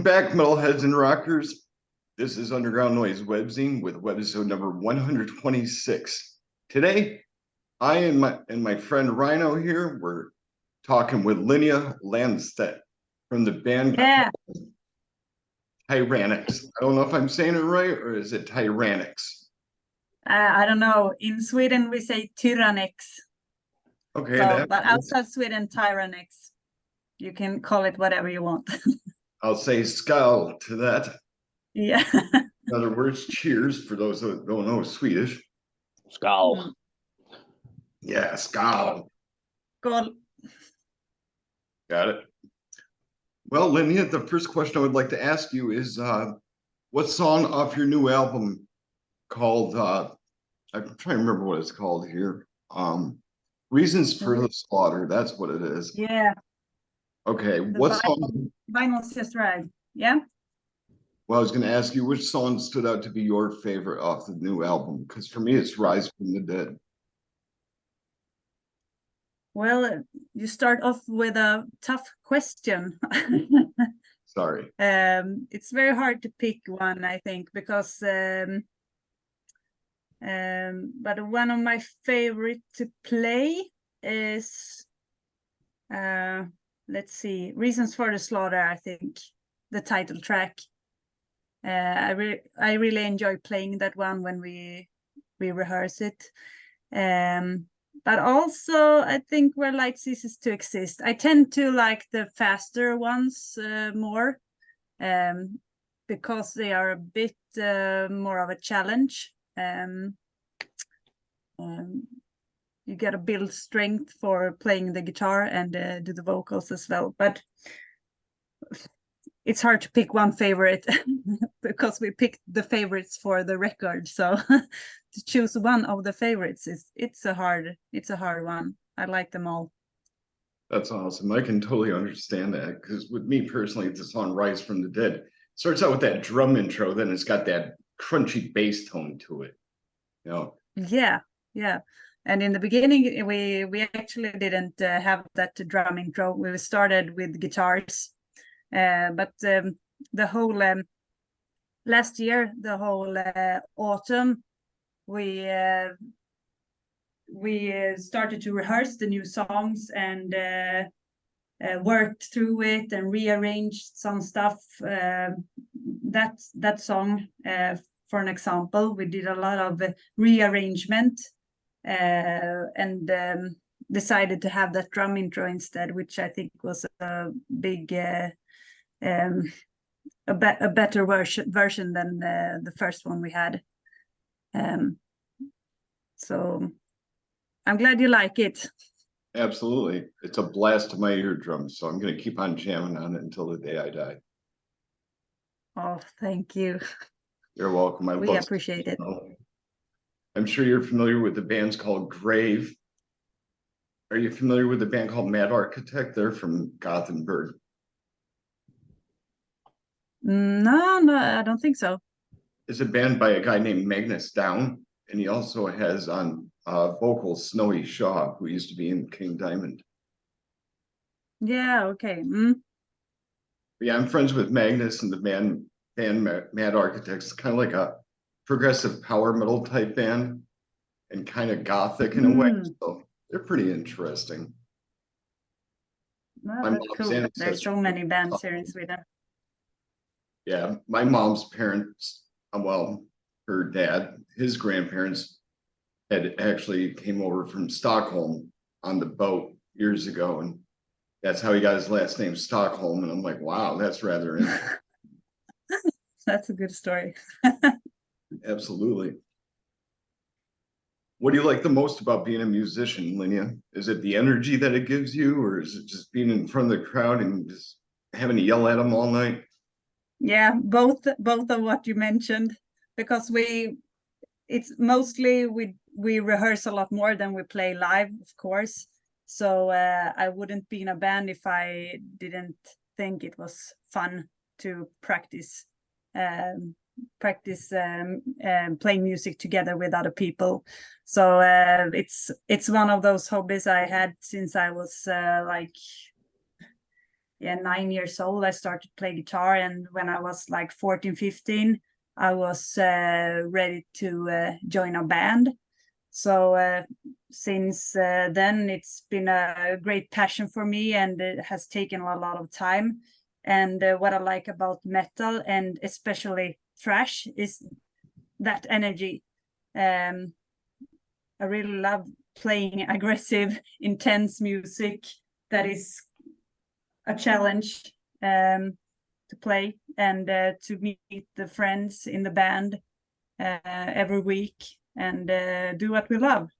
back, metalheads and rockers. This is Underground Noise Webzine with Webisode number 126. Today, I and my friend Rhino here, we're talking with Linnea Landstedt from the band Tyranex. I don't know if I'm saying it right, or is it Tyranex? I don't know. In Sweden, we say Tyranex. Okay, but outside Sweden, Tyranex. You can call it whatever you want. I'll say skull to that. Yeah. In other words, cheers for those that don't know Swedish. Skull. Yeah, skull. Cool. Got it. Well, Linnea, the first question I would like to ask you is what song off your new album called, I'm trying to remember what it's called here. Reasons for the Slaughter, that's what it is. Yeah. Okay, what song? Vinyl's Just Right, yeah? Well, I was going to ask you which song stood out to be your favorite off the new album, because for me it's Rise from the Dead. Well, you start off with a tough question. Sorry. It's very hard to pick one, I think, because but one of my favorite to play is let's see, Reasons for the Slaughter, I think, the title track. I really enjoy playing that one when we rehearse it. But also, I think Where Light Ceases to Exist. I tend to like the faster ones more, because they are a bit more of a challenge. You got to build strength for playing the guitar and do the vocals as well. But it's hard to pick one favorite because we picked the favorites for the record. So to choose one of the favorites it's a hard one. I like them all. That's awesome. I can totally understand that, because with me personally, the song Rise from the Dead starts out with that drum intro, then it's got that crunchy bass tone to it. You know? Yeah. And in the beginning, we actually didn't have that drum intro. We started with guitars. But the whole last year, the whole autumn, we started to rehearse the new songs and worked through it and rearranged some stuff. That song, for an example, we did a lot of rearrangement and decided to have that drum intro instead, which I think was a big a better version than the first one we had. So I'm glad you like it. Absolutely. It's a blast to my eardrums, so I'm going to keep on jamming on it until the day I die. Oh, thank you. You're welcome. We appreciate it. I'm sure you're familiar with the bands called Grave. Are you familiar with the band called Mad Architect? They're from Gothenburg. No, I don't think so. It's a band by a guy named Magnus Down, and he also has on vocals Snowy Shaw, who used to be in King Diamond. Yeah, okay. Yeah, I'm friends with Magnus and the band Mad Architects. It's kind of like a progressive power metal type band and kind of gothic in a way. So they're pretty interesting. Well, that's cool. There's so many bands here in Sweden. Yeah, my mom's parents, well, her dad, his grandparents had actually came over from Stockholm on the boat years ago, and that's how he got his last name, Stockholm. And I'm like, wow, that's rather interesting. That's a good story. Absolutely. What do you like the most about being a musician, Linnea? Is it the energy that it gives you, or is it just being in front of the crowd and just having to yell at them all night? Yeah, both of what you mentioned, because it's mostly we rehearse a lot more than we play live, of course. So I wouldn't be in a band if I didn't think it was fun to practice playing music together with other people. So it's one of those hobbies I had since I was like 9 years old, I started to play guitar. And when I was like 14, 15, I was ready to join a band. So since then, it's been a great passion for me, and it has taken a lot of time. And what I like about metal, and especially thrash, is that energy. I really love playing aggressive, intense music that is a challenge to play, and to meet the friends in the band every week, and do what we love.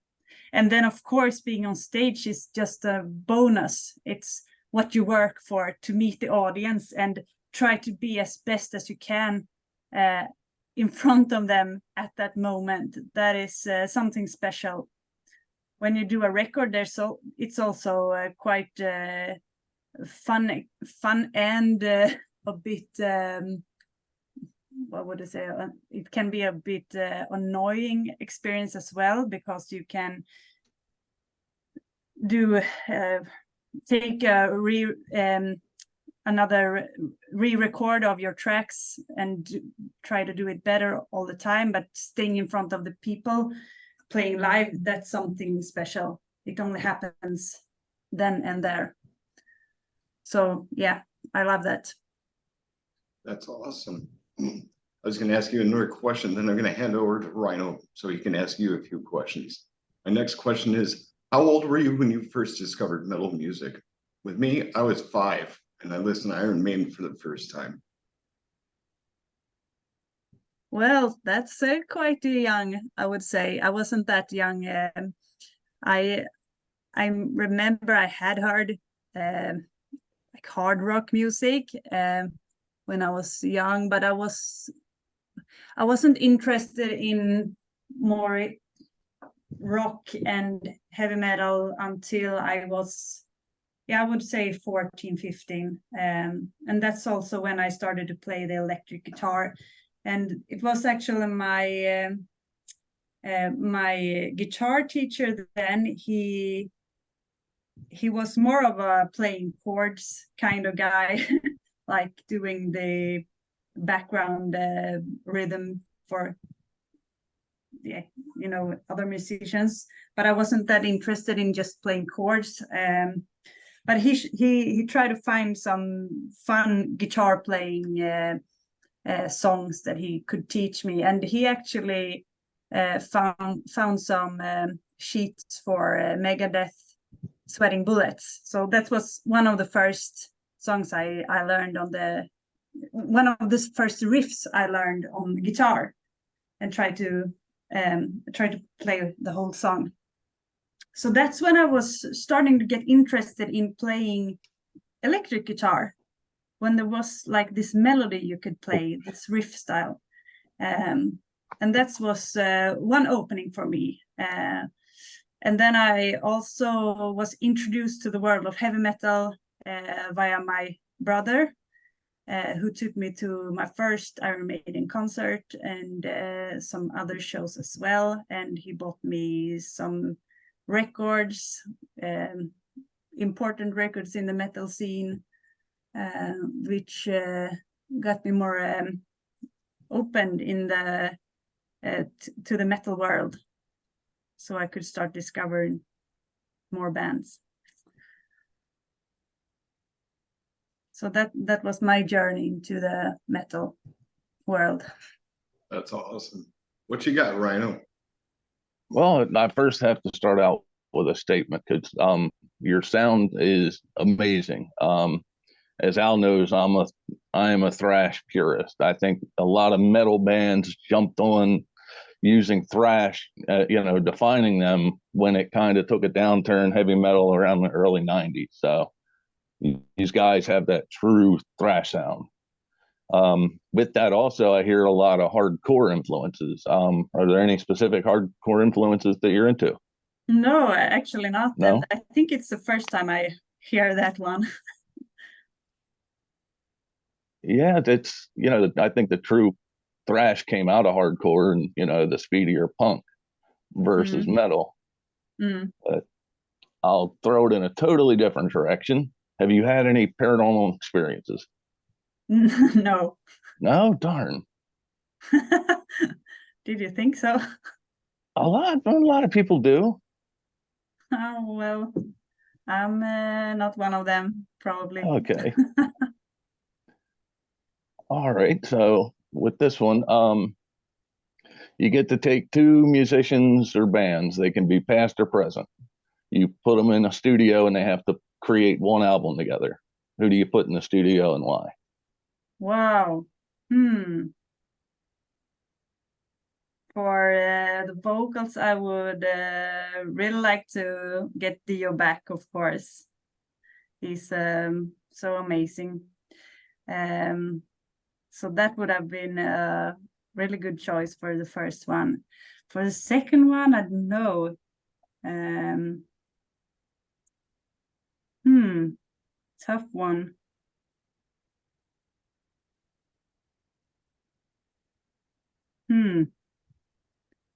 And then, of course, being on stage is just a bonus. It's what you work for, to meet the audience and try to be as best as you can in front of them at that moment. That is something special. When you do a record, it's also quite fun and a bit what would I say? It can be a bit annoying experience as well, because you can do take another re-record of your tracks and try to do it better all the time, but staying in front of the people playing live, that's something special. It only happens then and there. So yeah, I love that. That's awesome. I was going to ask you another question, then I'm going to hand over to Rhino so he can ask you a few questions. My next question is, how old were you when you first discovered metal music? With me, I was 5, and I listened to Iron Maiden for the first time. Well, that's quite young, I would say. I wasn't that young. I remember I had heard like hard rock music when I was young, but I wasn't interested in more rock and heavy metal until I was, I would say 14, 15. And that's also when I started to play the electric guitar. And it was actually my guitar teacher then. He was more of a playing chords kind of guy, like doing the background rhythm for other musicians. But I wasn't that interested in just playing chords. But he tried to find some fun guitar playing songs that he could teach me, and he actually found some sheets for Megadeth, Sweating Bullets. So that was one of the first songs I learned one of the first riffs I learned on guitar, and tried to play the whole song. So that's when I was starting to get interested in playing electric guitar, when there was like this melody you could play, this riff style. And that was one opening for me. And then I also was introduced to the world of heavy metal via my brother, who took me to my first Iron Maiden concert and some other shows as well. And he bought me some records, important records in the metal scene, which got me more open in to the metal world, so I could start discovering more bands. So that was my journey into the metal world. That's awesome. What you got, Rhino? Well, I first have to start out with a statement, because your sound is amazing. As Al knows, I am a thrash purist. I think a lot of metal bands jumped on using thrash, defining them when it kind of took a downturn, heavy metal around the early 90s. So these guys have that true thrash sound. With that also, I hear a lot of hardcore influences. Are there any specific hardcore influences that you're into? No, actually not. No? And I think it's the first time I hear that one. Yeah, that's, I think the true thrash came out of hardcore and, the speedier punk versus metal. But I'll throw it in a totally different direction. Have you had any paranormal experiences? No. No, darn. Did you think so? A lot of people do. Oh, well, I'm not one of them, probably. Okay. All right. So with this one, you get to take two musicians or bands. They can be past or present. You put them in a studio and they have to create one album together. Who do you put in the studio and why? Wow. For the vocals, I would really like to get Dio back, of course. He's so amazing. So that would have been a really good choice for the first one. For the second one, I don't know. Tough one.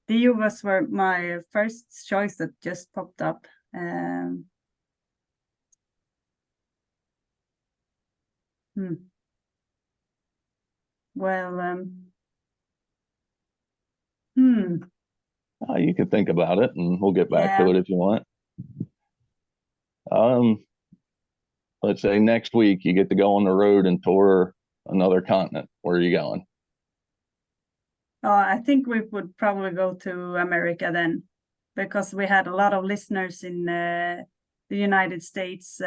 Dio was my first choice that just popped up. Well, You can think about it and we'll get back to it if you want. Let's say next week you get to go on the road and tour another continent. Where are you going? I think we would probably go to America then, because we had a lot of listeners in the United States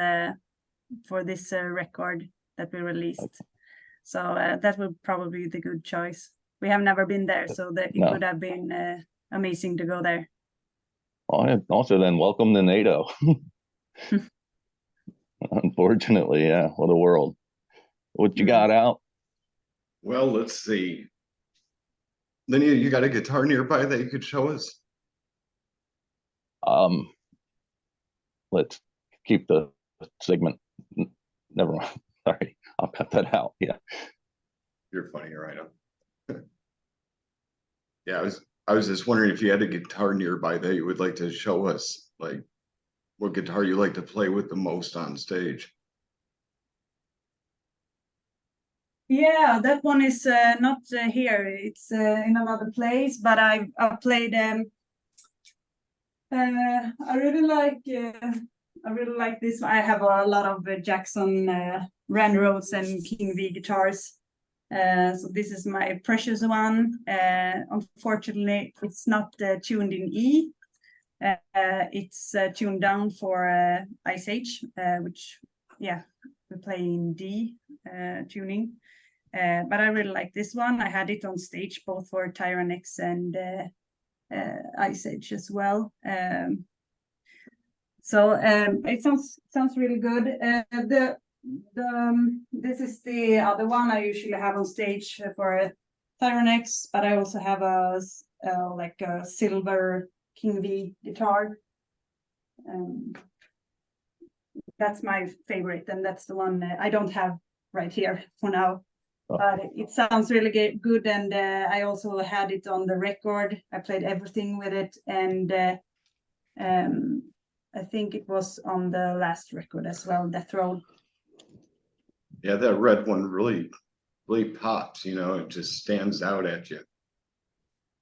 for this record that we released. Okay. So that would probably be the good choice. We have never been there, so that it would have been amazing to go there. Also, then welcome to NATO. Unfortunately, yeah, what a world. What you got out? Well, let's see. Linnea, you got a guitar nearby that you could show us? Let's keep the segment. Never mind. Sorry, I'll cut that out. Yeah. You're funny, right? Yeah, I was just wondering if you had a guitar nearby that you would like to show us, like what guitar you like to play with the most on stage. Yeah, that one is not here. It's in another place, but I played. I really like this. I have a lot of Jackson Renrose and King V guitars. So this is my precious one. Unfortunately, it's not tuned in E. It's tuned down for Ice Age, which, yeah, we play in D tuning. But I really like this one. I had it on stage both for Tyranex and Ice Age as well. So it sounds really good. This is the other one I usually have on stage for Tyranex, but I also have a like a silver King V guitar. That's my favorite, and that's the one I don't have right here for now. But it sounds really good, and I also had it on the record. I played everything with it, and I think it was on the last record as well, Death Road. Yeah, that red one really pops, you know, it just stands out at you.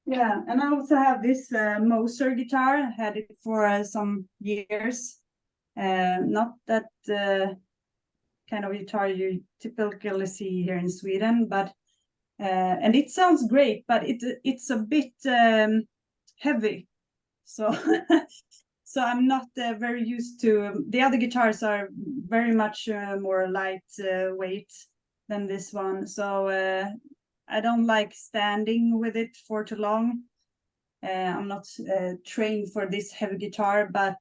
Yeah, and I also have this Moser guitar. I had it for some years. Not that kind of guitar you typically see here in Sweden, but and it sounds great, but it's a bit heavy. So so I'm not very used to. The other guitars are very much more lightweight than this one. So I don't like standing with it for too long. I'm not trained for this heavy guitar, but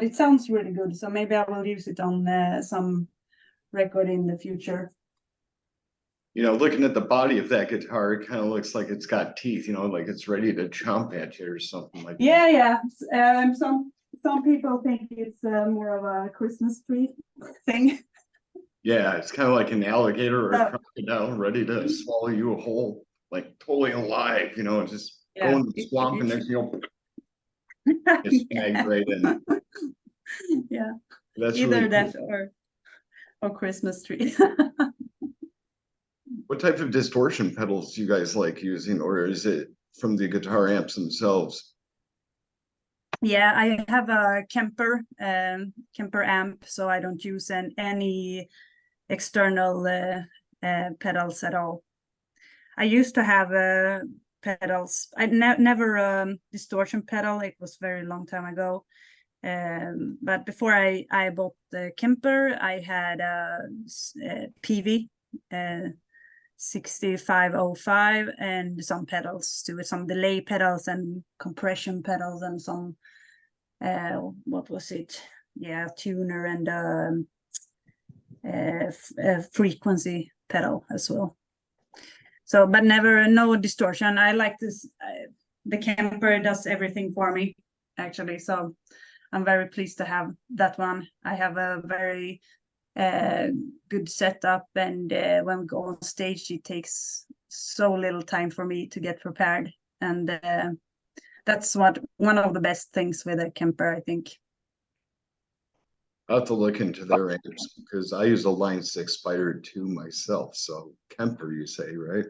it sounds really good. So maybe I will use it on some record in the future. You know, looking at the body of that guitar, it kind of looks like it's got teeth, you know, like it's ready to jump at you or something like that. Yeah. Some people think it's more of a Christmas tree thing. Yeah, it's kind of like an alligator or a crocodile ready to swallow you whole, like totally alive, you know, just go in the swamp and next you know, it's right in. Yeah. That's Either really that cool. or Christmas tree. What type of distortion pedals do you guys like using, or is it from the guitar amps themselves? Yeah, I have a Kemper amp, so I don't use any external pedals at all. I used to have pedals. I never distortion pedal. It was very long time ago. But before I bought the Kemper, I had a PV 6505 and some pedals to it, some delay pedals and compression pedals and some what was it? Yeah, tuner and frequency pedal as well. So, but no distortion. I like this. The Kemper does everything for me, actually. So I'm very pleased to have that one. I have a very good setup, and when we go on stage, it takes so little time for me to get prepared. And that's one of the best things with a Kemper, I think. I'll have to look into their amps because I use a Line 6 Spider 2 myself. So Kemper, you say, right?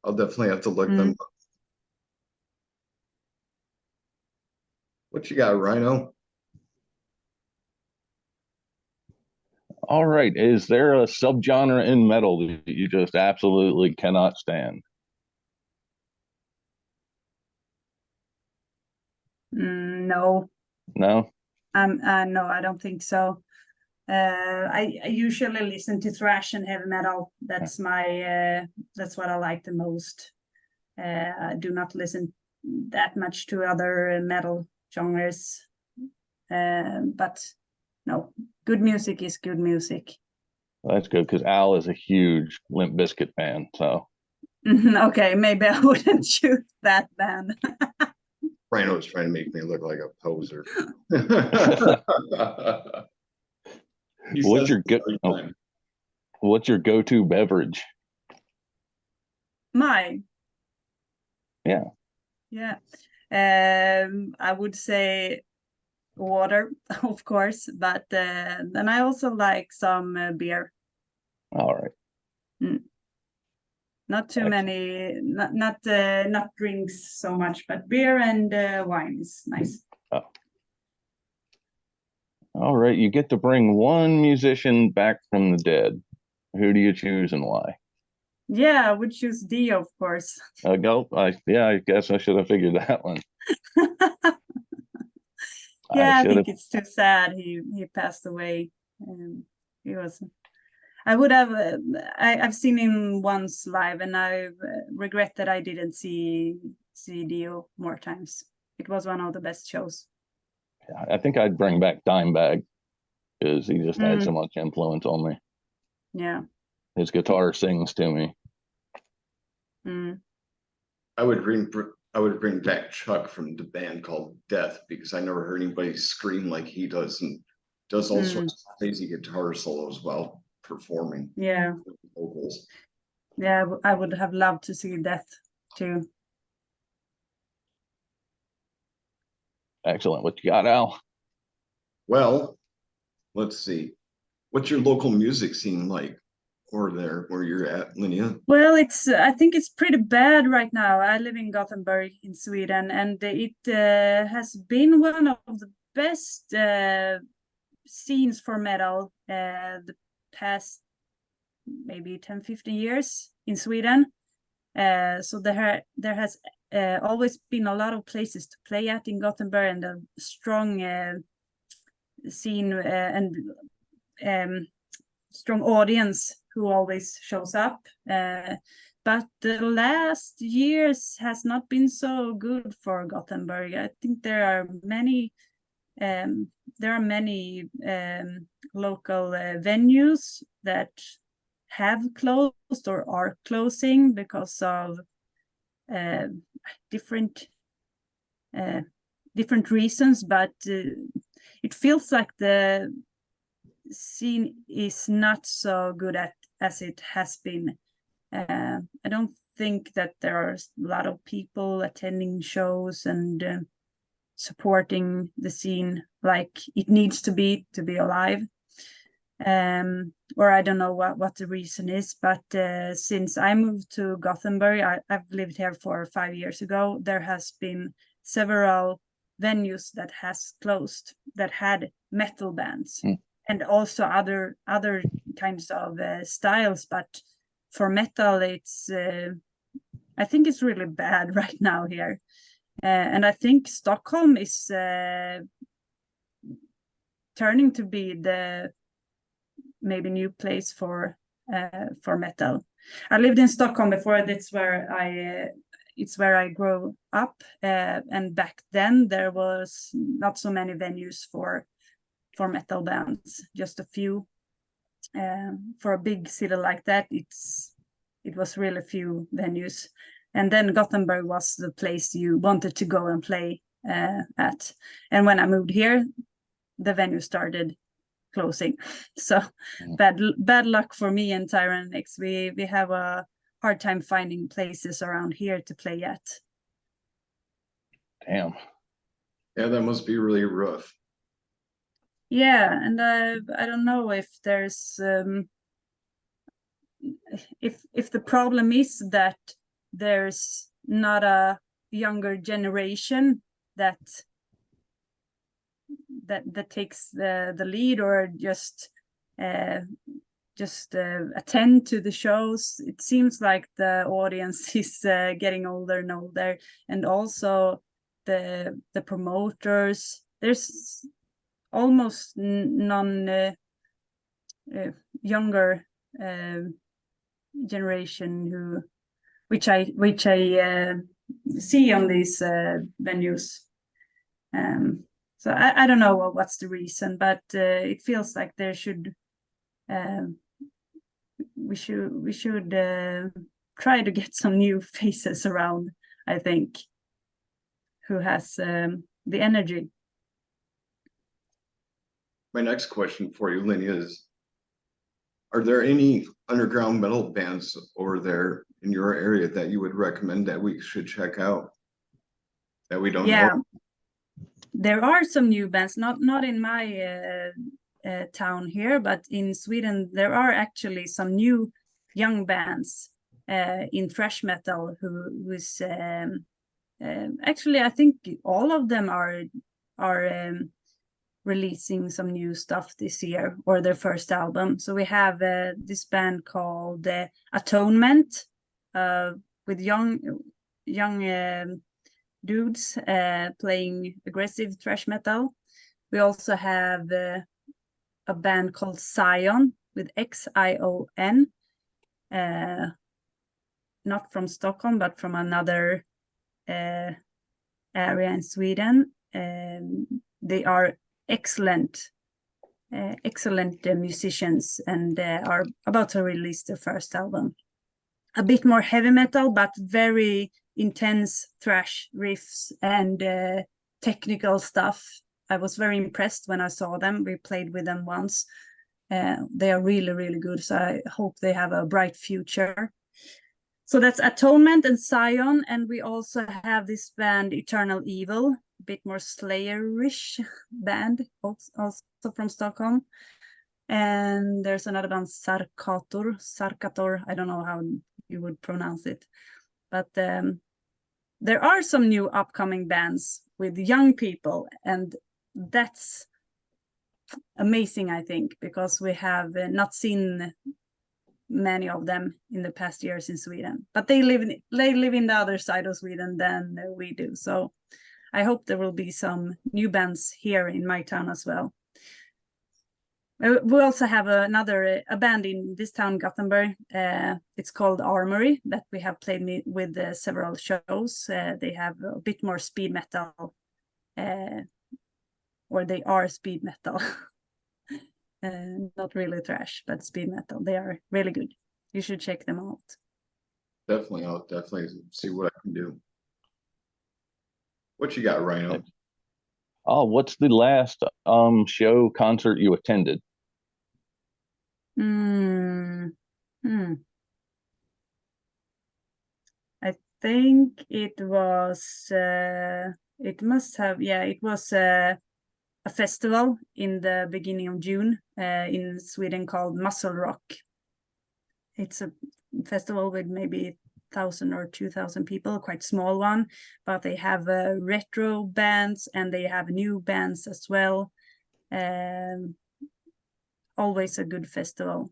I'll definitely have to look them up. What you got, Rhino? All right. Is there a subgenre in metal that you just absolutely cannot stand? No. No? No, I don't think so. I usually listen to thrash and heavy metal. That's what I like the most. I do not listen that much to other metal genres. But no, good music is good music. Well, that's good because Al is a huge Limp Bizkit fan. So Okay, maybe I wouldn't choose that band. Rhino was trying to make me look like a poser. what's your go-to beverage? Mine. Yeah. Yeah. I would say water, of course, but then I also like some beer. All right. Not too many, not drinks so much, but beer and wine is nice. Oh. All right. You get to bring one musician back from the dead. Who do you choose and why? Yeah, I would choose Dio, of course. I guess I should have figured that one. Yeah, I think it's too sad he passed away. He was. I would have. I've seen him once live, and I regret that I didn't see Dio more times. It was one of the best shows. I think I'd bring back Dimebag because he just had so much influence on me. Yeah. His guitar sings to me. I would bring back Chuck from the band called Death because I never heard anybody scream like he does and does all sorts of crazy guitar solos while performing. Yeah. Vocals. Yeah, I would have loved to see Death too. Excellent. What you got, Al? Well, let's see. What's your local music scene like or there where you're at, Linnea? Well, I think it's pretty bad right now. I live in Gothenburg in Sweden, and it has been one of the best scenes for metal the past maybe 10-15 years in Sweden. So there has always been a lot of places to play at in Gothenburg, and a strong scene and strong audience who always shows up. But the last years has not been so good for Gothenburg. I think there are many local venues that have closed or are closing because of different reasons, but it feels like the scene is not so good as it has been. I don't think that there are a lot of people attending shows, and supporting the scene like it needs to be alive. Or I don't know what the reason is, but since I moved to Gothenburg, I've lived here for 5 years ago, there has been several venues that has closed that had metal bands and also other kinds of styles, but for metal it's I think it's really bad right now here. And I think Stockholm is turning to be the maybe new place for metal. I lived in Stockholm before. That's where it's where I grew up. And back then there was not so many venues for metal bands, just a few. For a big city like that, it was really few venues. And then Gothenburg was the place you wanted to go and play at. And when I moved here, the venue started closing. So bad luck for me and Tyranex. We have a hard time finding places around here to play at. Damn. Yeah, that must be really rough. Yeah, and I don't know if there's if the problem is that there's not a younger generation that takes the lead, or just attend to the shows. It seems like the audience is getting older and older, and also the promoters. There's almost none younger generation which I see on these venues. So I don't know what's the reason, but it feels like there should we should try to get some new faces around, I think, who has the energy. My next question for you, Linnea, is, are there any underground metal bands over there in your area that you would recommend that we should check out that we don't know? There are some new bands, not in my town here, but in Sweden there are actually some new young bands in thrash metal who is actually, I think all of them are releasing some new stuff this year, or their first album. So we have this band called Atonement with young dudes playing aggressive thrash metal. We also have a band called Sion with Xion, not from Stockholm but from another area in Sweden. They are excellent musicians, and are about to release their first album. A bit more heavy metal, but very intense thrash riffs and technical stuff. I was very impressed when I saw them. We played with them once. They are really, really good. So I hope they have a bright future. So that's Atonement and Sion. And we also have this band Eternal Evil, a bit more Slayer-ish band, also from Stockholm. And there's another band, Sarkator. I don't know how you would pronounce it. But there are some new upcoming bands with young people, and that's amazing, I think, because we have not seen many of them in the past years in Sweden. But they live in the other side of Sweden than we do. So I hope there will be some new bands here in my town as well. We also have a band in this town, Gothenburg. It's called Armory, that we have played with several shows. They have a bit more speed metal, or they are speed metal. Not really thrash, but speed metal. They are really good. You should check them out. Definitely, I'll definitely see what I can do. What you got, Rhino? Oh, what's the last concert you attended? I think it was It must have, yeah, it was a festival in the beginning of June in Sweden called Muscle Rock. It's a festival with maybe 1,000 or 2,000 people, quite small one, but they have retro bands and they have new bands as well. Always a good festival.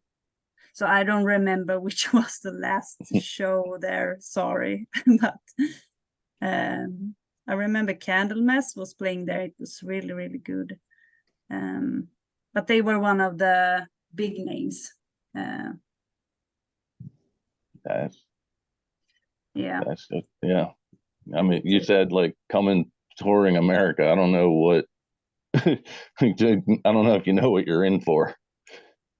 So I don't remember which was the last show there, sorry. But I remember Candlemass was playing there. It was really, really good. But they were one of the big names. Yeah. That's it. Yeah. I mean, you said like coming touring America. I don't know what I don't know if you know what you're in for.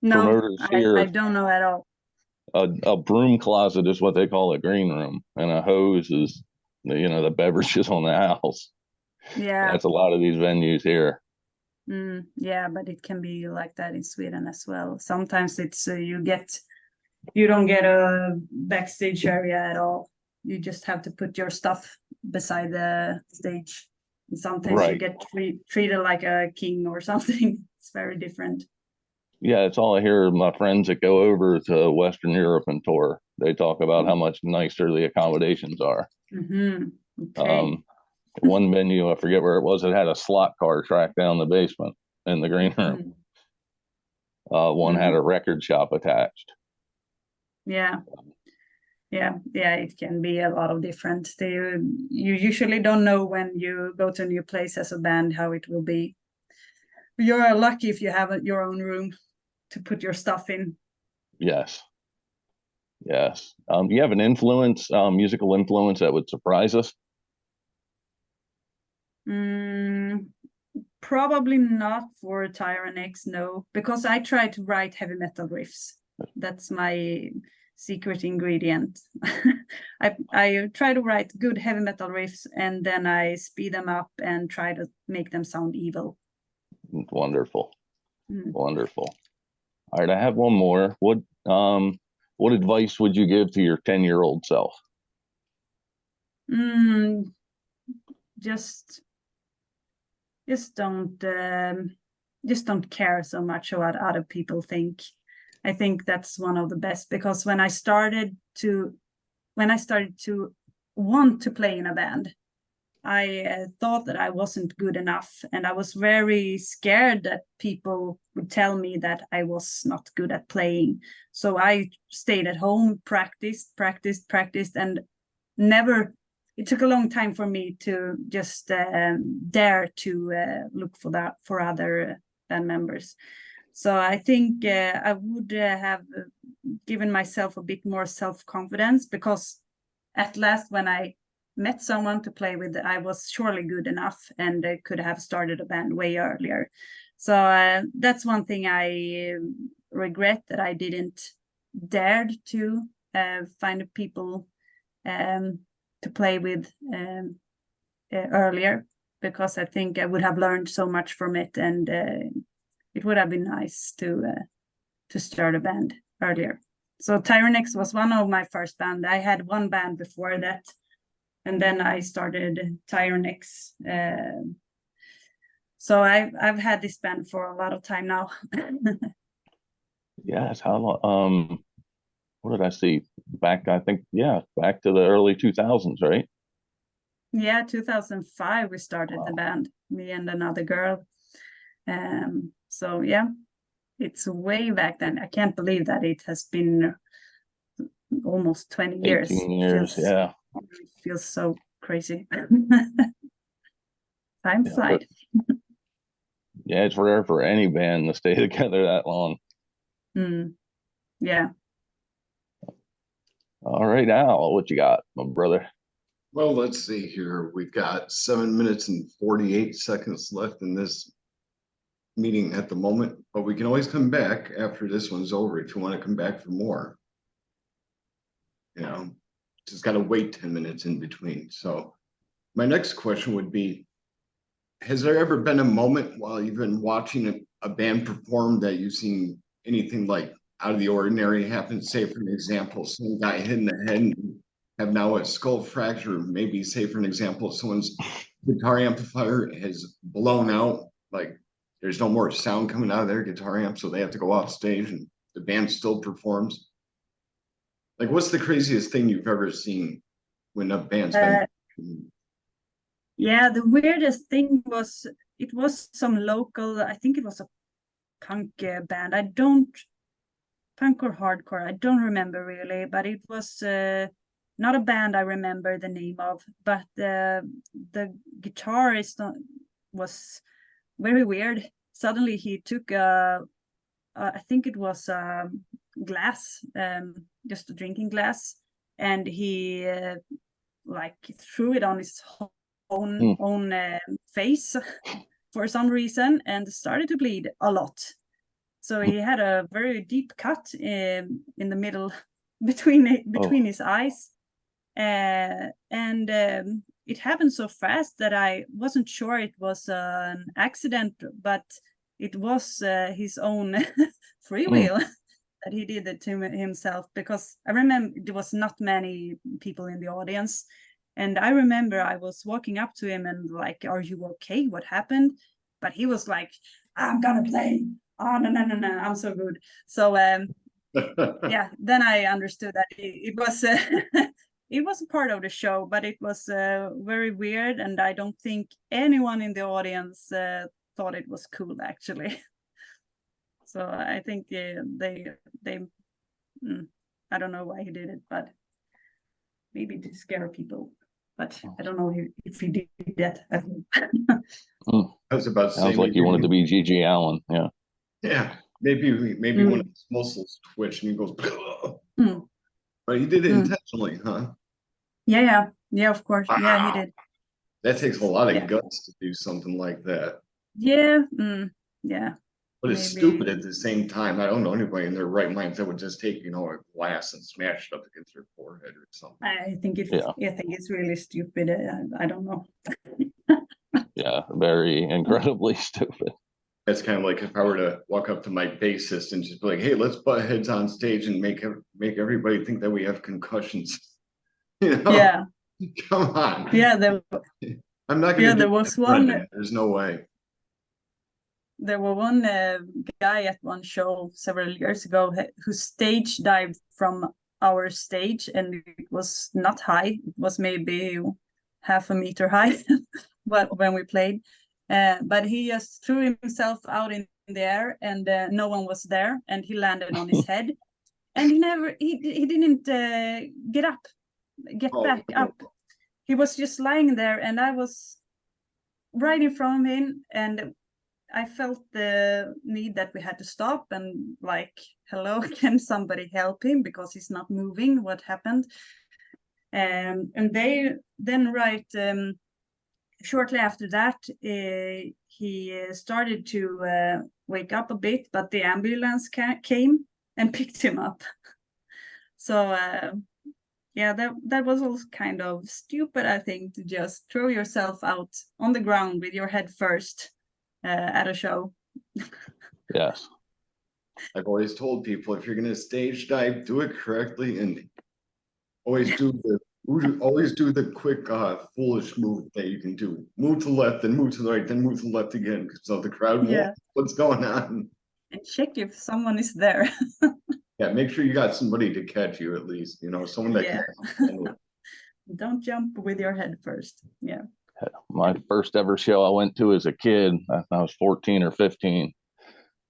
No, Promoters here, I don't know at all. a broom closet is what they call a green room, and a hose is the beverages on the house. Yeah. That's a lot of these venues here. Yeah, but it can be like that in Sweden as well. Sometimes it's you don't get a backstage area at all. You just have to put your stuff beside the stage. And sometimes you Right. get treated like a king or something. It's very different. Yeah, it's all I hear of my friends that go over to Western Europe and tour. They talk about how much nicer the accommodations are. Okay. One venue, I forget where it was, it had a slot car track down the basement in the green room. One had a record shop attached. Yeah. It can be a lot of different. You usually don't know when you go to a new place as a band how it will be. You're lucky if you have your own room to put your stuff in. Yes. Do you have an influence, musical influence that would surprise us? Probably not for Tyranex, no, because I try to write heavy metal riffs. That's my secret ingredient. I try to write good heavy metal riffs and then I speed them up and try to make them sound evil. Wonderful. Wonderful. All right, I have one more. What advice would you give to your 10-year-old self? Just don't care so much what other people think. I think that's one of the best, because when I started to want to play in a band, I thought that I wasn't good enough, and I was very scared that people would tell me that I was not good at playing. So I stayed at home, practiced, and never. It took a long time for me to just dare to look for other band members. So I think I would have given myself a bit more self-confidence, because at last when I met someone to play with, I was surely good enough and could have started a band way earlier. So that's one thing I regret, that I didn't dared to find people to play with earlier, because I think I would have learned so much from it, and it would have been nice to start a band earlier. So Tyranex was one of my first band. I had one band before that, and then I started Tyranex. So I've had this band for a lot of time now. Yes, how long? What did I see? Back to the early 2000s, right? Yeah, 2005 we started the band, me and another girl. So yeah, it's way back then. I can't believe that it has been almost 20 years. 18 years, yeah. It feels so crazy. Time flies. Yeah, it's rare for any band to stay together that long. Yeah. All right, Al, what you got, my brother? Well, let's see here. We've got 7 minutes and 48 seconds left in this meeting at the moment, but we can always come back after this one's over if you want to come back for more. Just got to wait 10 minutes in between. So my next question would be, has there ever been a moment while you've been watching a band perform that you've seen anything like out of the ordinary happen? Say, for an example, someone got hit in the head and have now a skull fracture. Maybe, say, for an example, someone's guitar amplifier has blown out. Like there's no more sound coming out of their guitar amp, so they have to go off stage and the band still performs. Like, what's the craziest thing you've ever seen when a band's been? Yeah, the weirdest thing was it was some local, I think it was a punk band. Punk or hardcore, I don't remember really, but it was not a band I remember the name of, but the guitarist was very weird. Suddenly he took I think it was glass, just a drinking glass, and he like threw it on his own face for some reason and started to bleed a lot. So he had a very deep cut in the middle between his eyes, and it happened so fast that I wasn't sure it was an accident, but it was his own free will that he did it to himself, because I remember there was not many people in the audience. And I remember I was walking up to him and like, "Are you okay? What happened?" But he was like, "I'm gonna play. Oh, no, I'm so good." So yeah, then I understood that it was it was a part of the show, but it was very weird, and I don't think anyone in the audience thought it was cool actually. So I think they I don't know why he did it, but maybe to scare people. But I don't know if he did that. I was about to say, sounds like you wanted to be G.G. Allen. Yeah. Yeah, maybe one of his muscles twitched and he goes, but he did it intentionally, huh? Yeah, of course. Wow. Yeah, he did. That takes a lot of guts to do something like that. Yeah, yeah. But it's stupid at the same time. I don't know anybody in their right minds that would just take, a glass and smash it up against their forehead or something. I think it's really stupid. I don't know. Yeah, very incredibly stupid. That's kind of like if I were to walk up to my bassist and just be like, "Hey, let's butt heads on stage and make everybody think that we have concussions." Yeah. Come on. Yeah, I'm not going to. There was one. There's no way. There was one guy at one show several years ago who stage dived from our stage, and it was not high. It was maybe half a meter high when we played. But he just threw himself out in the air, and no one was there, and he landed on his head, and he didn't get back up. He was just lying there, and I was right in front of him, and I felt the need that we had to stop and like, "Hello, can somebody help him, because he's not moving? What happened?" And they then shortly after that, he started to wake up a bit, but the ambulance came and picked him up. So yeah, that was also kind of stupid, I think, to just throw yourself out on the ground with your head first at a show. Yes. I've always told people, if you're going to stage dive, do it correctly, and always do the quick foolish move that you can do. Move to the left, then move to the right, then move to the left again, so the crowd won't what's going on. And check if someone is there. Yeah, make sure you got somebody to catch you at least, someone that can. Don't jump with your head first. Yeah. My first ever show I went to as a kid, I was 14 or 15,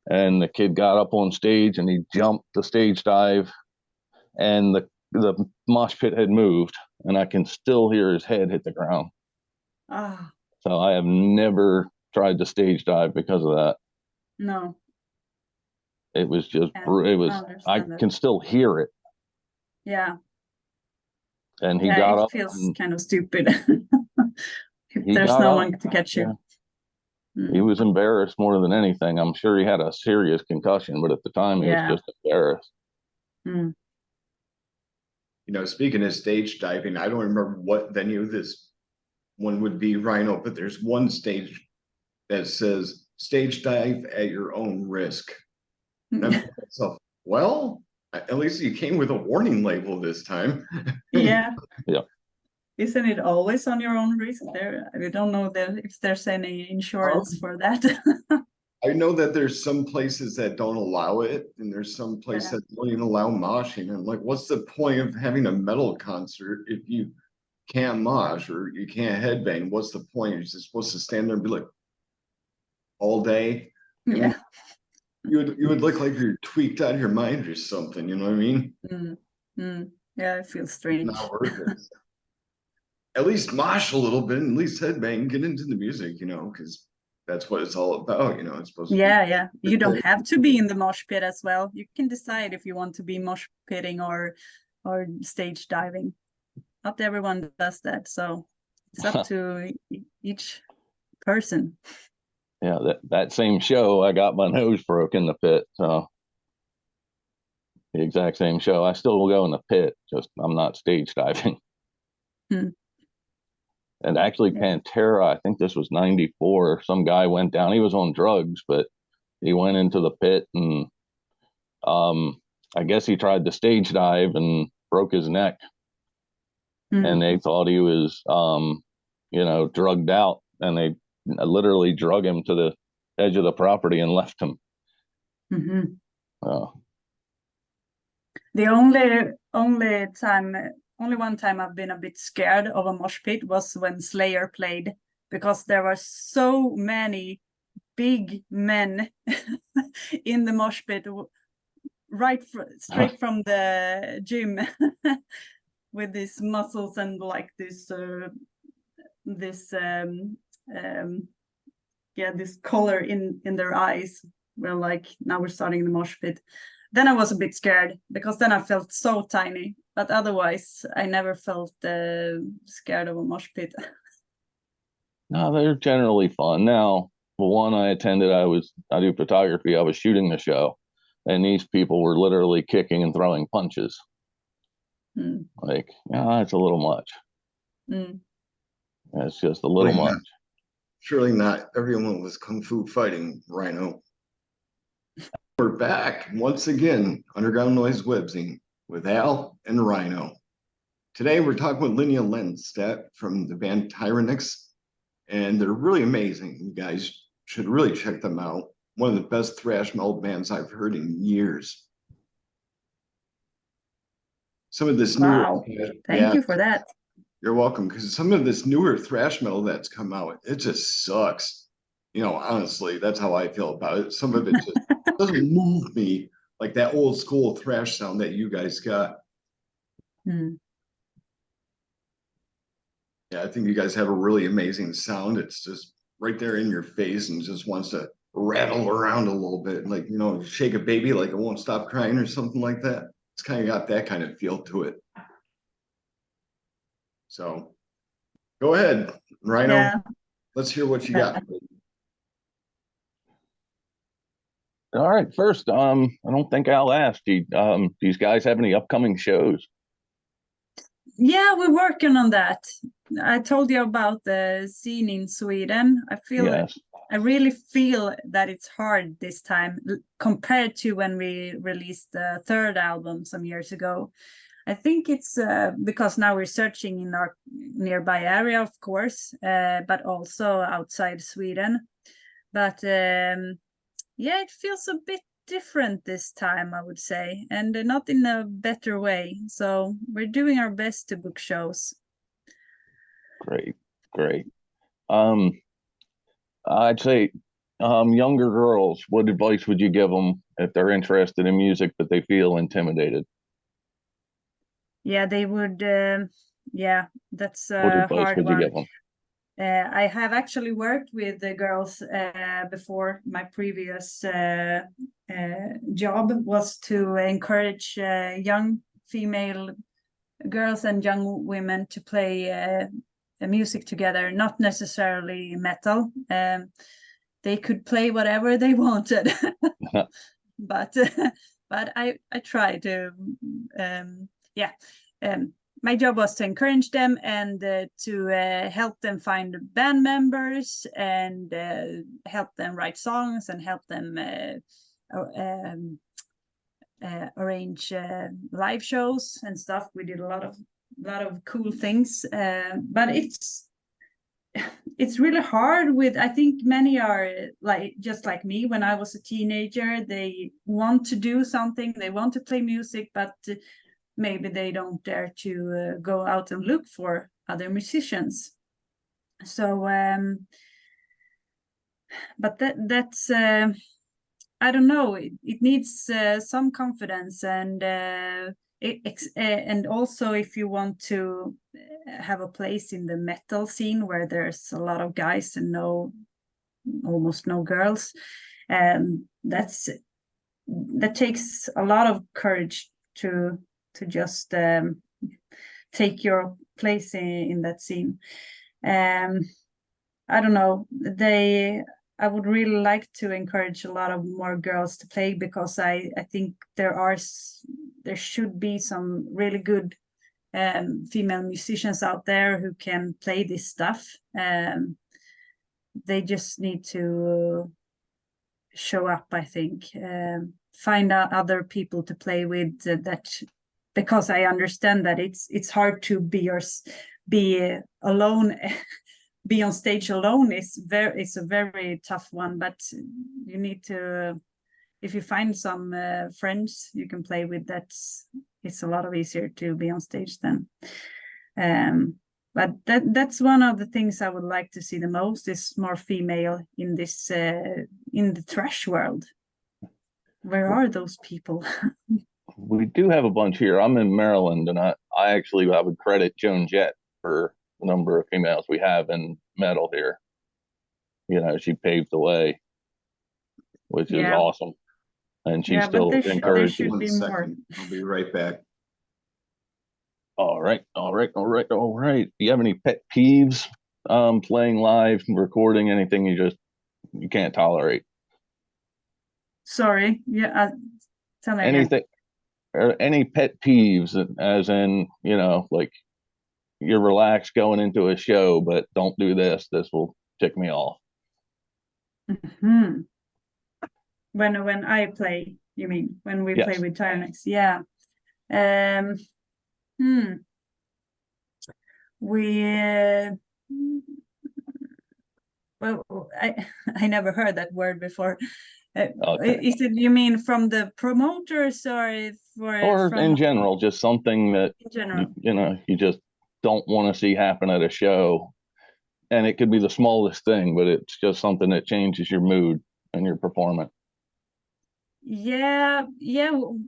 and the kid got up on stage and he jumped the stage dive, and the mosh pit had moved, and I can still hear his head hit the ground. So I have never tried to stage dive because of that. No. It was just, I can still hear it. Yeah. And he got up. It feels kind of stupid. If there's no one to catch you. Yeah. He was embarrassed more than anything. I'm sure he had a serious concussion, but at the time he was just embarrassed. Speaking of stage diving, I don't remember what venue this one would be, Rhino, but there's one stage that says "stage dive at your own risk." And I'm thinking to myself, well, at least you came with a warning label this time. Yeah. Yeah. Isn't it always on your own risk? I don't know if there's any insurance for that. I know that there's some places that don't allow it, and there's some places that don't even allow moshing. I'm like, what's the point of having a metal concert if you can't mosh or you can't headbang? What's the point? You're just supposed to stand there and be like all day. I mean, you would look like you're tweaked out of your mind or something. You know what I mean? Yeah, it feels strange. Not worth it. At least mosh a little bit, at least headbang, get into the music, you know, because that's what it's all about, you know. It's supposed to be. Yeah. You don't have to be in the mosh pit as well. You can decide if you want to be mosh pitting or stage diving. Not everyone does that, so it's up to each person. Yeah, that same show, I got my nose broke in the pit. So the exact same show. I still will go in the pit, just I'm not stage diving. And actually, Pantera, I think this was 94. Some guy went down. He was on drugs, but he went into the pit and I guess he tried to stage dive and broke his neck. And they thought he was, drugged out. And they literally drug him to the edge of the property and left him. The only one time I've been a bit scared of a mosh pit was when Slayer played, because there were so many big men in the mosh pit, straight from the gym, with these muscles and like this color in their eyes. Well, like, now we're starting the mosh pit. Then I was a bit scared, because then I felt so tiny. But otherwise, I never felt scared of a mosh pit. No, they're generally fun. Now, the one I attended, I do photography. I was shooting the show, and these people were literally kicking and throwing punches. Like, it's a little much. It's just a little much. Surely not everyone was kung fu fighting, Rhino. We're back once again, Underground Noise Webzine with Al and Rhino. Today we're talking with Linnea Landstedt from the band Tyranex, and they're really amazing. You guys should really check them out. One of the best thrash metal bands I've heard in years. Some of this newer, thank you for that. You're welcome, because some of this newer thrash metal that's come out, it just sucks. You know, honestly, that's how I feel about it. Some of it just doesn't move me like that old school thrash sound that you guys got. Yeah, I think you guys have a really amazing sound. It's just right there in your face and just wants to rattle around a little bit, like, you know, shake a baby like it won't stop crying or something like that. It's kind of got that kind of feel to it. So go ahead, Rhino. Yeah. Let's hear what you got. All right. First, I don't think Al asked. These guys have any upcoming shows? Yeah, we're working on that. I told you about the scene in Sweden. I really feel that it's hard this time compared to when we released the third album some years ago. I think it's because now we're searching in our nearby area, of course, but also outside Sweden. But yeah, it feels a bit different this time, I would say, and not in a better way. So we're doing our best to book shows. Great. I'd say younger girls, what advice would you give them if they're interested in music but they feel intimidated? Yeah, they would. That's what advice hard would one. You give them? I have actually worked with the girls before. My previous job was to encourage young female girls and young women to play music together, not necessarily metal. They could play whatever they wanted, but I tried to, my job was to encourage them and to help them find band members and help them write songs and help them arrange live shows and stuff. We did a lot of lot of cool things, but it's really hard with, I think many are like just like me. When I was a teenager, they want to do something, they want to play music, but maybe they don't dare to go out and look for other musicians. So but that's I don't know, it needs some confidence, and and also if you want to have a place in the metal scene where there's a lot of guys and almost no girls, that takes a lot of courage to just take your place in that scene. I don't know, I would really like to encourage a lot of more girls to play, because I think there should be some really good female musicians out there who can play this stuff. They just need to show up, I think, find out other people to play with, because I understand that it's hard to be alone. Be on stage alone it's a very tough one, but you need to, if you find some friends you can play with, it's a lot easier to be on stage then. But that's one of the things I would like to see the most, is more female in this in the thrash world. Where are those people? We do have a bunch here. I'm in Maryland, and I would credit Joan Jett for the number of females we have in metal here. You know, she paved the way, which is awesome. And she's still encouraging. There should be more. I'll be right back. All right. Do you have any pet peeves playing live, recording, anything you can't tolerate? Sorry, tell me anything again. Or any pet peeves, as in, you know, like you're relaxed going into a show, but don't do this will tick me off. Mm-hmm. When I play, you mean when we play with Tyranex? Yeah. We well, I never heard that word before. Okay. Is it, you mean from the promoters, or from in general, just something that you just don't want to see happen at a show? And it could be the smallest thing, but it's just something that changes your mood and your performance. Yeah.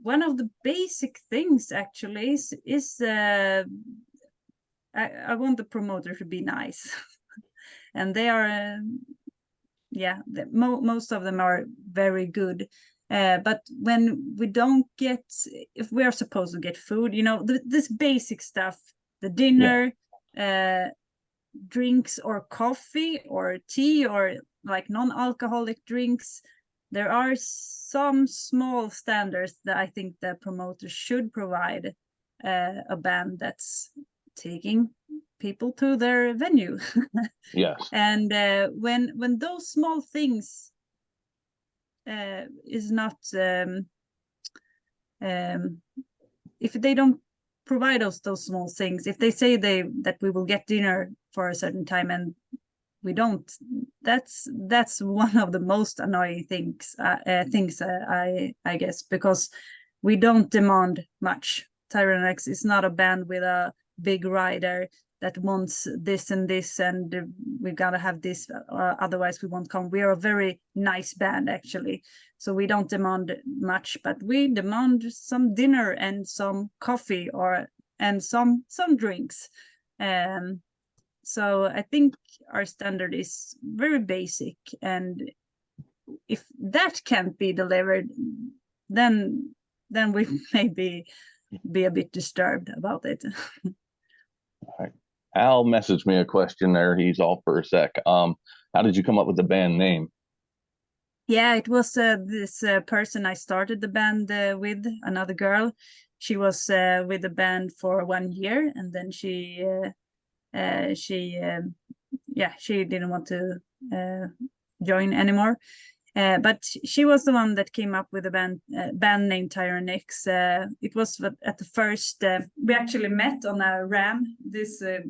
One of the basic things actually is I want the promoter to be nice. And they are most of them are very good, but when we don't get, if we are supposed to get food, you know, this basic stuff, the dinner, drinks or coffee or tea or like non-alcoholic drinks, there are some small standards that I think the promoter should provide a band that's taking people to their venue. Yes. And when those small things is not if they don't provide us those small things, if they say that we will get dinner for a certain time and we don't, that's one of the most annoying things I guess, because we don't demand much. Tyranex is not a band with a big rider that wants this and this, and we gotta have this, otherwise we won't come. We are a very nice band actually, so we don't demand much, but we demand some dinner and some coffee and some drinks. So I think our standard is very basic, and if that can't be delivered, then we maybe be a bit disturbed about it. All right. Al messaged me a question there. He's off for a sec. How did you come up with the band name? Yeah, it was this person I started the band with, another girl. She was with the band for 1 year, and then she didn't want to join anymore. But she was the one that came up with a band named Tyranex. It was at the first, we actually met on a RAM, this a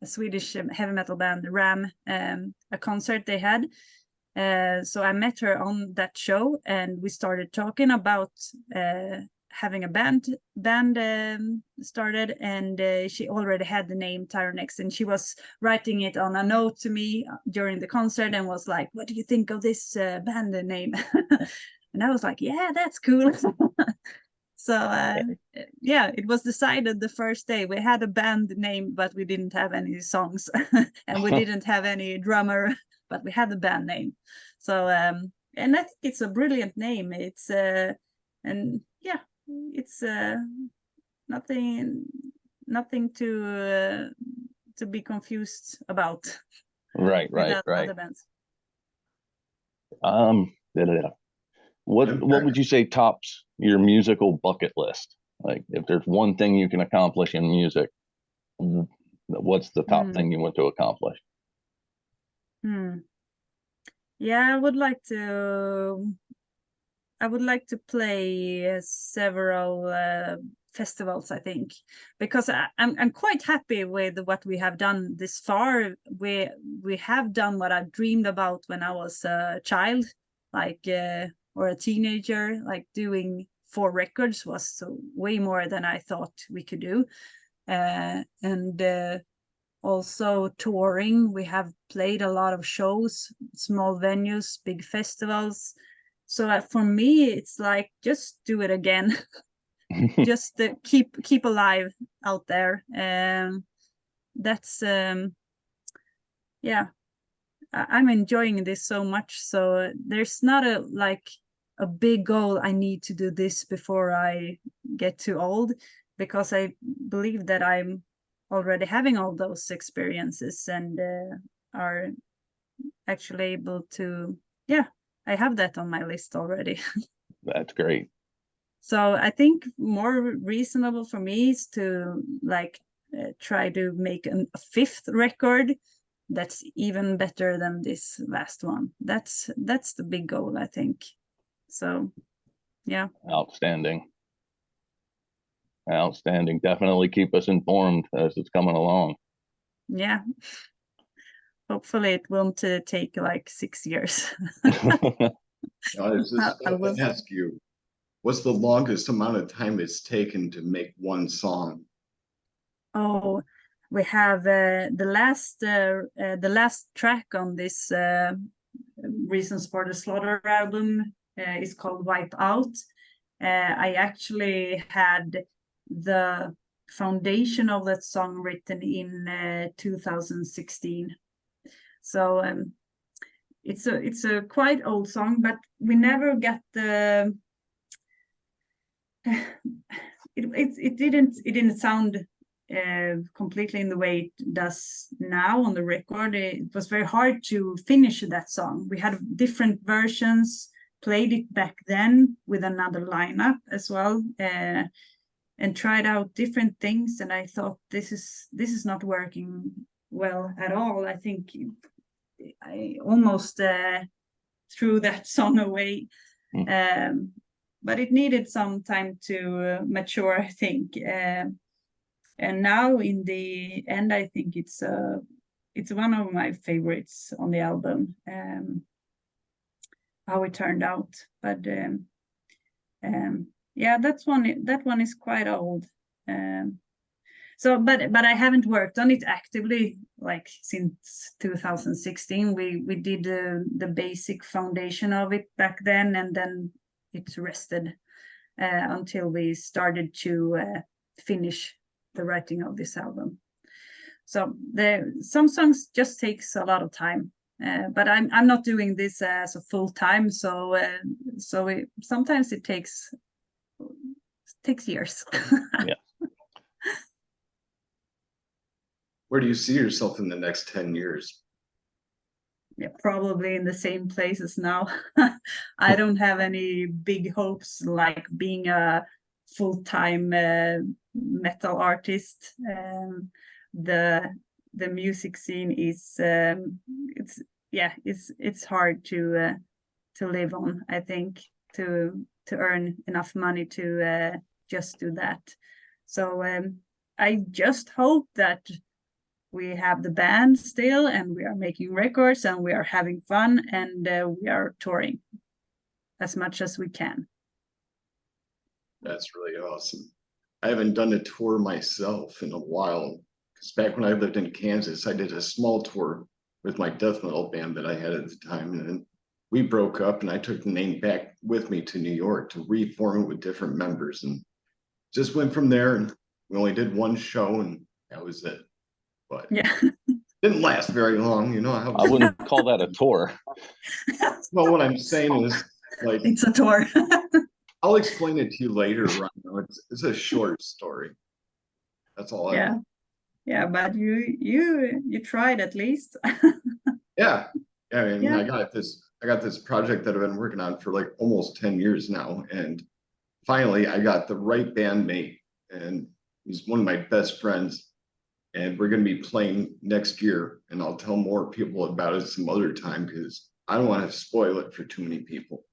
Swedish heavy metal band, RAM, a concert they had. So I met her on that show, and we started talking about having a band started, and she already had the name Tyranex, and she was writing it on a note to me during the concert and was like, what do you think of this band name? And I was like, yeah, that's cool. So yeah, it was decided the first day. We had a band name, but we didn't have any songs and we didn't have any drummer, but we had the band name. So and I think it's a brilliant name. It's and yeah, it's nothing to be confused about. Right. Other bands. What would you say tops your musical bucket list? Like, if there's one thing you can accomplish in music, what's the top thing you want to accomplish? Yeah, I would like to play several festivals, I think, because I'm quite happy with what we have done this far. We have done what I dreamed about when I was a child, like or a teenager. Like doing 4 records was way more than I thought we could do, and also touring. We have played a lot of shows, small venues, big festivals. So for me, it's like, just do it again. Just keep alive out there. That's yeah, I'm enjoying this so much. So there's not a big goal. I need to do this before I get too old, because I believe that I'm already having all those experiences and are actually able to, yeah, I have that on my list already. That's great. So I think more reasonable for me is to try to make a 5th record that's even better than this last one. That's the big goal, I think. So yeah. Outstanding. Definitely keep us informed as it's coming along. Yeah. Hopefully it won't take like 6 years. I was just going to ask you, what's the longest amount of time it's taken to make one song? Oh, we have the last track on this Reasons for the Slaughter album is called Wipe Out. I actually had the foundation of that song written in 2016. So it's a quite old song, but we never got the it didn't sound completely in the way it does now on the record. It was very hard to finish that song. We had different versions, played it back then with another lineup as well, and tried out different things, and I thought this is not working well at all. I think I almost threw that song away. But it needed some time to mature, I think. And now in the end, I think it's one of my favorites on the album, how it turned out. But yeah, that one is quite old. So, but I haven't worked on it actively like since 2016. We did the basic foundation of it back then, and then it rested until we started to finish the writing of this album. So some songs just takes a lot of time, but I'm not doing this as a full time. So sometimes it takes years. Yeah. Where do you see yourself in the next 10 years? Yeah, probably in the same place as now. I don't have any big hopes like being a full-time metal artist. The music scene is it's hard to live on, I think, to earn enough money to just do that. So I just hope that we have the band still, and we are making records, and we are having fun, and we are touring as much as we can. That's really awesome. I haven't done a tour myself in a while, because back when I lived in Kansas, I did a small tour with my death metal band that I had at the time, and then we broke up, and I took the name back with me to New York to reform it with different members, and just went from there. And we only did one show, and that was it. But yeah, didn't last very long, you know. I wouldn't call that a tour. Well, what I'm saying is, like, it's a tour. I'll explain it to you later, Rhino. It's a short story. That's all. Yeah, but you tried at least. Yeah. I mean, Yeah. I got this project that I've been working on for like almost 10 years now, and finally I got the right bandmate, and he's one of my best friends, and we're going to be playing next year, and I'll tell more people about it some other time because I don't want to spoil it for too many people.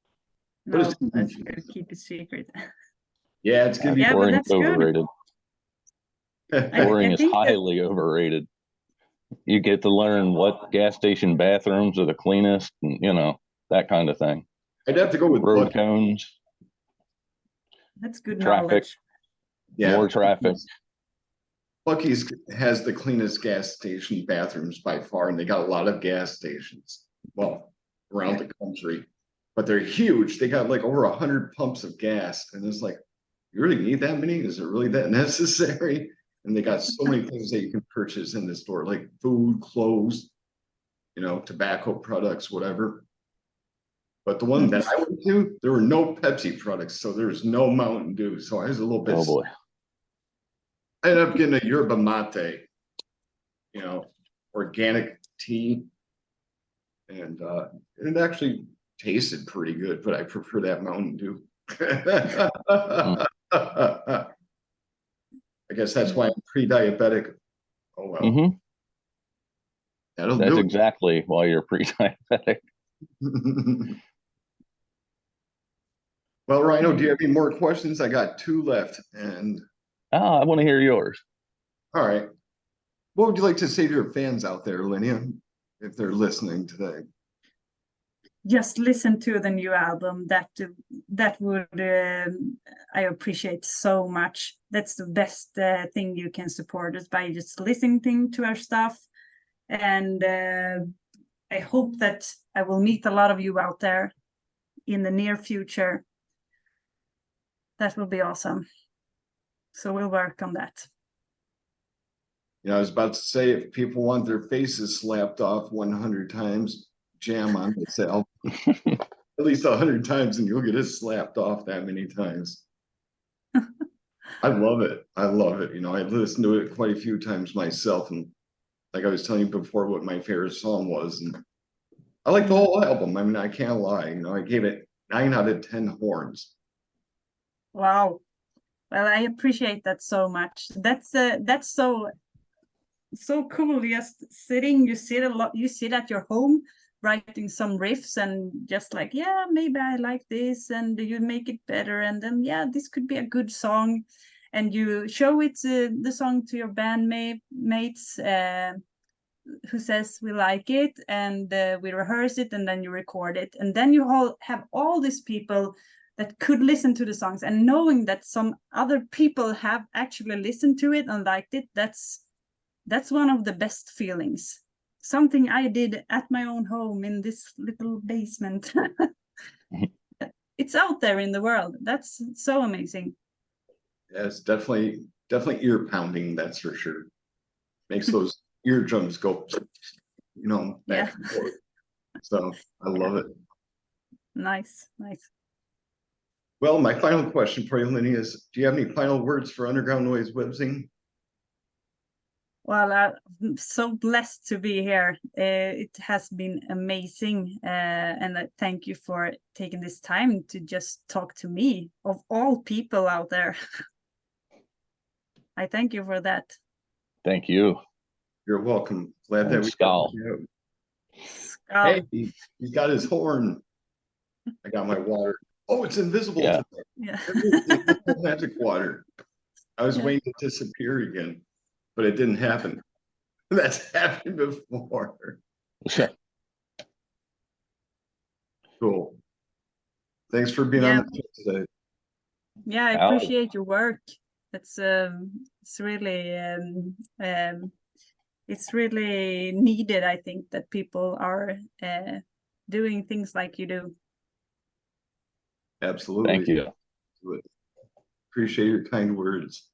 No, that's good. Keep it secret. Yeah, it's gonna be but Touring's that's good. overrated. Touring I is think highly overrated. You get to learn what gas station bathrooms are the cleanest, and you know, that kind of thing. I'd have to go with Road Bucky. cones, that's good traffic. knowledge. Yeah, more traffic. Bucky's has the cleanest gas station bathrooms by far, and they got a lot of gas stations, well, around the country, but they're huge. They got like over 100 pumps of gas, and it's like, you really need that many? Is it really that necessary? And they got so many things that you can purchase in the store, like food, clothes, you know, tobacco products, whatever. But the one that I went to, there were no Pepsi products, so there was no Mountain Dew. So I was a little bit. Oh boy. I ended up getting a yerba mate, you know, organic tea, and it actually tasted pretty good, but I prefer that Mountain Dew. I guess that's why I'm pre-diabetic. Oh well. Mm-hmm. That'll That's do it. exactly why you're pre-diabetic. Well, Rhino, do you have any more questions? I got 2 left, and I want to hear yours. all right. What would you like to say to your fans out there, Linnea, if they're listening today? Just listen to the new album. That would I appreciate so much. That's the best thing you can support us by just listening to our stuff. And I hope that I will meet a lot of you out there in the near future. That will be awesome. So we'll work on that. You know, I was about to say, if people want their faces slapped off 100 times, jam on this album. At least 100 times, and you'll get it slapped off that many times. I love it. I love it. You know, I've listened to it quite a few times myself, and like I was telling you before, what my favorite song was, and I like the whole album. I mean, I can't lie. You know, I gave it 9 out of 10 horns. Wow. Well, I appreciate that so much. That's so cool. Just sitting, you sit at your home writing some riffs and just like, yeah, maybe I like this, and you make it better, and then yeah, this could be a good song, and you show it the song to your bandmates who says we like it, and we rehearse it, and then you record it, and then you all have all these people that could listen to the songs, and knowing that some other people have actually listened to it and liked it, that's one of the best feelings. Something I did at my own home in this little basement. It's out there in the world. That's so amazing. Yeah, it's definitely ear pounding, that's for sure. Makes those eardrums go, you know, back and forth. So I love it. Nice. Well, my final question for you, Linnea, is do you have any final words for Underground Noise Webzine? Well, I'm so blessed to be here. It has been amazing. And I thank you for taking this time to just talk to me, of all people out there. I thank you for that. Thank you. You're welcome. Glad that we Skull. Hey, he's got his horn. I got my water. Oh, it's invisible. Yeah. today. Yeah. It's magic water. I was Yeah. waiting to disappear again, but it didn't happen. That's happened before. Cool. Thanks for being on Yeah. the show today. Yeah, I Al- appreciate your work. It's really needed, I think, that people are doing things like you do. Absolutely. Thank you. Appreciate your kind words.